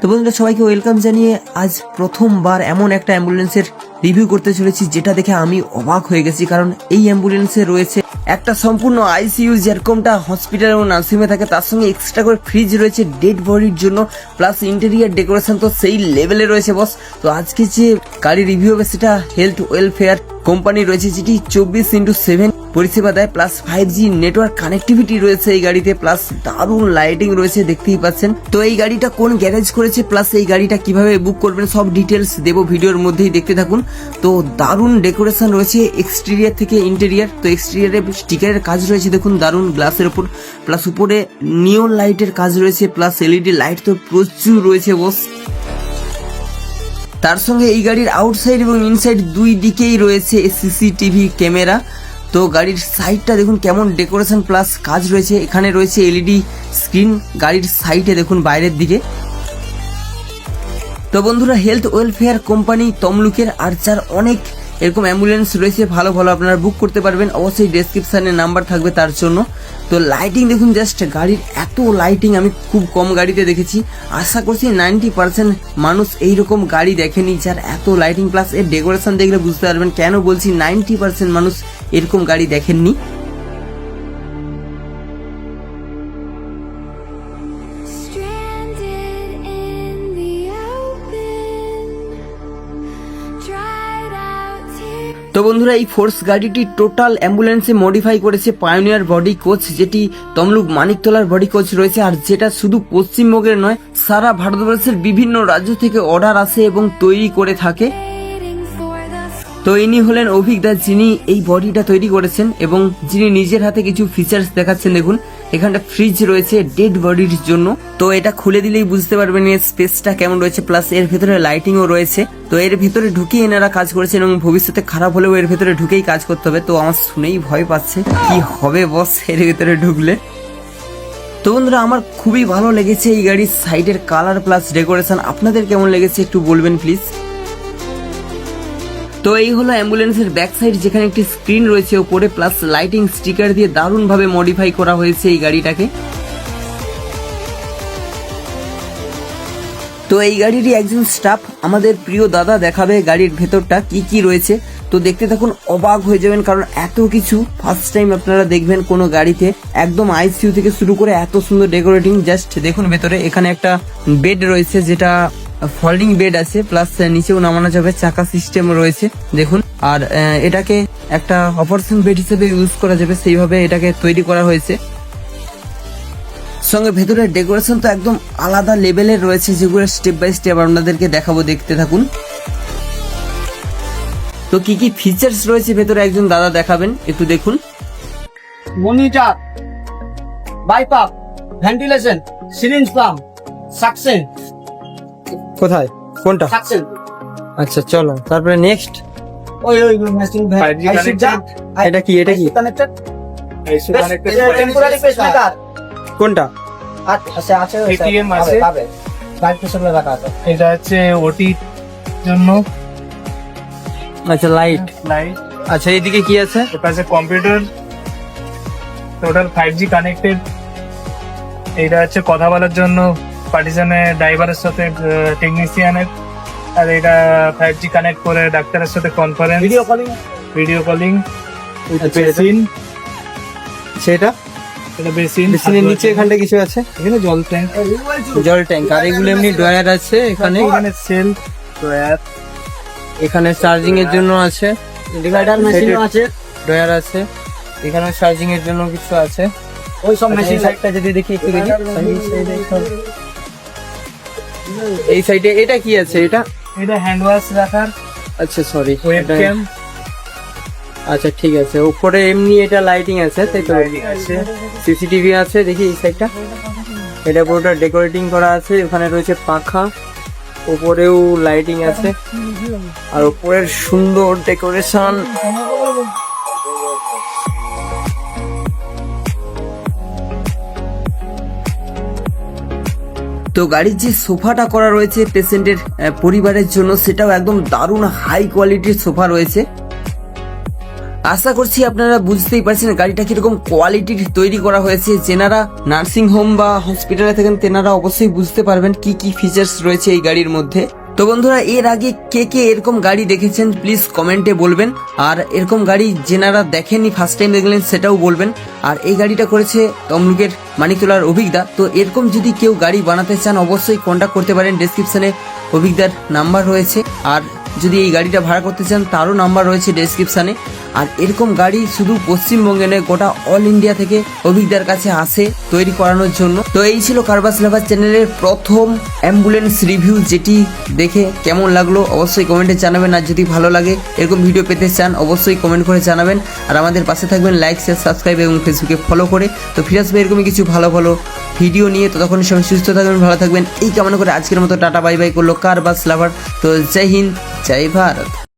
তো বন্ধুরা সবাইকে ওয়েলকাম জানিয়ে আজ প্রথমবার এমন একটা অ্যাম্বুলেন্সের রিভিউ করতে চলেছি যেটা দেখে আমি অবাক হয়ে গেছি, কারণ এই অ্যাম্বুলেন্সে রয়েছে একটা সম্পূর্ণ আইসিইউ, যেরকমটা হসপিটাল এবং নার্সিংহোমে থাকে, তার সঙ্গে এক্সট্রা করে ফ্রিজ রয়েছে ডেড বডির জন্য, প্লাস ইন্টেরিয়ার ডেকোরেশন তো সেই লেভেলে রয়েছে বস। তো আজকে যে গাড়ি রিভিউ হবে সেটা হেলথ ওয়েলফেয়ার কোম্পানি রয়েছে, যেটি 24x7 পরিষেবা দেয়, প্লাস 5G নেটওয়ার্ক কানেক্টিভিটি রয়েছে এই গাড়িতে, প্লাস দারুণ লাইটিং রয়েছে দেখতেই পাচ্ছেন। তো এই গাড়িটা কোন গ্যারেজ করেছে, প্লাস এই গাড়িটা কিভাবে বুক করবেন, সব ডিটেলস দেবো ভিডিওর মধ্যেই, দেখতে থাকুন। তো দারুণ ডেকোরেশন রয়েছে এক্সটেরিয়ার থেকে ইন্টেরিয়ার। তো এক্সটেরিয়ারে স্টিকারের কাজ রয়েছে দেখুন দারুণ গ্লাসের উপর, প্লাস উপরে নিয়ন লাইটের কাজ রয়েছে, প্লাস এলইডি লাইট তো প্রচুর রয়েছে বস। তার সঙ্গে এই গাড়ির আউটসাইড এবং ইনসাইড দুই দিকেই রয়েছে সিসিটিভি ক্যামেরা। তো গাড়ির সাইডটা দেখুন কেমন ডেকোরেশন প্লাস কাজ রয়েছে, এখানে রয়েছে এলইডি স্ক্রিন গাড়ির সাইডে দেখুন বাইরের দিকে। তো বন্ধুরা হেলথ ওয়েলফেয়ার কোম্পানি তমলুকের আর্চার অনেক এরকম অ্যাম্বুলেন্স রয়েছে, ভালো ভালো আপনারা বুক করতে পারবেন, অবশ্যই ডেসক্রিপশানে নাম্বার থাকবে তার জন্য। তো লাইটিং দেখুন, জাস্ট গাড়ির এত লাইটিং আমি খুব কম গাড়িতে দেখেছি, আশা করছি 90% মানুষ এইরকম গাড়ি দেখেনি যার এত লাইটিং, প্লাস এর ডেকোরেশন দেখলে বুঝতে পারবেন কেন বলছি 90% মানুষ এরকম গাড়ি দেখেননি। তো বন্ধুরা এই ফোর্স গাড়িটি টোটাল অ্যাম্বুলেন্সে মডিফাই করেছে পায়োনিয়ার বডি কোচ, যেটি তমলুক মানিকতলার বডি কোচ রয়েছে, আর যেটা শুধু পশ্চিমবঙ্গের নয় সারা ভারতবর্ষের বিভিন্ন রাজ্য থেকে অর্ডার আসে এবং তৈরি করে থাকে। তো ইনি হলেন অভিক দাস, যিনি এই বডিটা তৈরি করেছেন এবং যিনি নিজের হাতে কিছু ফিচার্স দেখাচ্ছেন। দেখুন এখানটা ফ্রিজ রয়েছে ডেড বডির জন্য, তো এটা খুলে দিলেই বুঝতে পারবেন এর স্পেসটা কেমন রয়েছে, প্লাস এর ভেতরে লাইটিংও রয়েছে। তো এর ভেতরে ঢুকেই এনারা কাজ করেছেন এবং ভবিষ্যতে খারাপ হলেও এর ভেতরে ঢুকেই কাজ করতে হবে। তো আমার শুনেই ভয় পাচ্ছে কি হবে বস এর ভেতরে ঢুকলে। তো বন্ধুরা আমার খুবই ভালো লেগেছে এই গাড়ির সাইডের কালার প্লাস ডেকোরেশন, আপনাদের কেমন লেগেছে একটু বলবেন প্লিজ। তো এই হলো অ্যাম্বুলেন্সের ব্যাক সাইড, যেখানে একটি স্ক্রিন রয়েছে ওপরে, প্লাস লাইটিং স্টিকার দিয়ে দারুণ ভাবে মডিফাই করা হয়েছে এই গাড়িটাকে। তো এই গাড়িরই একজন স্টাফ আমাদের প্রিয় দাদা দেখাবে গাড়ির ভেতরটা কি কি রয়েছে। তো দেখতে থাকুন, অবাক হয়ে যাবেন, কারণ এত কিছু ফার্স্ট টাইম আপনারা দেখবেন কোনো গাড়িতে, একদম আইসিইউ থেকে শুরু করে এত সুন্দর ডেকোরেটিং। জাস্ট দেখুন ভেতরে এখানে একটা বেড রয়েছে, যেটা ফোল্ডিং বেড আছে, প্লাস নিচেও নামানো যাবে, চাকা সিস্টেম রয়েছে দেখুন। আর এটাকে একটা অপারেশন বেড হিসেবে ইউজ করা যাবে, সেইভাবে এটাকে তৈরি করা হয়েছে। সঙ্গে ভেতরের ডেকোরেশন তো একদম আলাদা লেভেলের রয়েছে, যেগুলো স্টেপ বাই স্টেপ আপনাদেরকে দেখাবো, দেখতে থাকুন। তো কি কি ফিচার্স রয়েছে ভেতরে একজন দাদা দেখাবেন, একটু দেখুন। Monitor, BiPAP, ventilation, syringe pump, suction. কোথায় কোনটা? সাকশন। আচ্ছা চলো তারপরে নেক্সট। ওই মেশিন এটা কি কানেক্টেড টেম্পোরারি পেসমেকার কোনটা? আচ্ছা আছে এটিএম আছে, ব্লাড প্রেসার লাগা আছে। এটা হচ্ছে ওটি জন্য। আচ্ছা লাইট। আচ্ছা এইদিকে কি আছে? এটা আছে কম্পিউটার, টোটাল 5G কানেক্টেড। এটা হচ্ছে কথা বলার জন্য পার্টিশনের ড্রাইভারের সাথে টেকনিশিয়ানের, আর এটা 5G কানেক্ট করে ডাক্তারের সাথে কনফারেন্স, ভিডিও কলিং। বেসিন, সেটা এটা বেসিন। বেসিনের নিচে এখানটা কিছু আছে, এখানে জল ট্যাঙ্ক, আর এগুলো এমনি ড্রয়ার আছে এখানে, সেল ড্রয়ার, এখানে চার্জিং এর জন্য আছে, ডিভাইডার মেশিনও আছে, ড্রয়ার আছে, এখানে চার্জিং এর জন্য কিছু আছে। ওই সব মেশিন সাইডটা যদি দেখি একটু দেখি, এই সাইডে এটা কি আছে? এটা হ্যান্ড ওয়াশ রাখার। আচ্ছা সরি, ওয়েবক্যাম। আচ্ছা ঠিক আছে, উপরে এমনি এটা লাইটিং আছে তাই তো, সিসিটিভি আছে, দেখি এই সাইডটা, এটা পুরোটা ডেকোরেটিং করা আছে, ওখানে রয়েছে পাখা, উপরেও লাইটিং আছে, আর উপরের সুন্দর ডেকোরেশন। তো গাড়ির যে সোফাটা করা রয়েছে পেশেন্টের পরিবারের জন্য, সেটাও একদম দারুণ হাই কোয়ালিটির সোফা রয়েছে। আশা করছি আপনারা বুঝতেই পারছেন গাড়িটা কিরকম কোয়ালিটির তৈরি করা হয়েছে। যেনারা নার্সিং হোম বা হসপিটালে থাকেন তেনারা অবশ্যই বুঝতে পারবেন কি কি ফিচার্স রয়েছে এই গাড়ির মধ্যে। তো বন্ধুরা, এর আগে কে কে এরকম গাড়ি দেখেছেন প্লিজ কমেন্টে বলবেন, আর এরকম গাড়ি যেনারা দেখেননি ফার্স্ট টাইম দেখলেন সেটাও বলবেন। আর এই গাড়িটা করেছে তমলুকের মানিকতলার অভিজ্ঞতা। তো এরকম যদি কেউ গাড়ি বানাতে চান অবশ্যই কন্ট্যাক্ট করতে পারেন, ডেসক্রিপশনে অভিজ্ঞতার নাম্বার রয়েছে। আর যদি এই গাড়িটা ভাড়া করতে চান তারও নাম্বার রয়েছে ডেসক্রিপশনে। আর এরকম গাড়ি শুধু পশ্চিমবঙ্গে নয়, গোটা অল ইন্ডিয়া থেকে অভিজ্ঞতার কাছে আসে তৈরি করানোর জন্য। তো এই ছিল কারবাস লাভার চ্যানেলের প্রথম অ্যাম্বুলেন্স রিভিউ, যেটি দেখে কেমন লাগলো অবশ্যই কমেন্টে জানাবেন। আর যদি ভালো লাগে এরকম ভিডিও পেতে চান অবশ্যই কমেন্ট করে জানাবেন। আর আমাদের পাশে থাকবেন লাইক, শেয়ার, সাবস্ক্রাইব এবং ফেসবুকে ফলো করে। তো ফিরে আসবে এরকমই কিছু ভালো ভালো ভিডিও নিয়ে। তো তখন সবাই সুস্থ থাকবেন, ভালো থাকবেন এই কামনা করে আজকের মতো টাটা বাই বাই করলো কারবাস লাভার। তো জয় হিন্দ, জয় ভারত।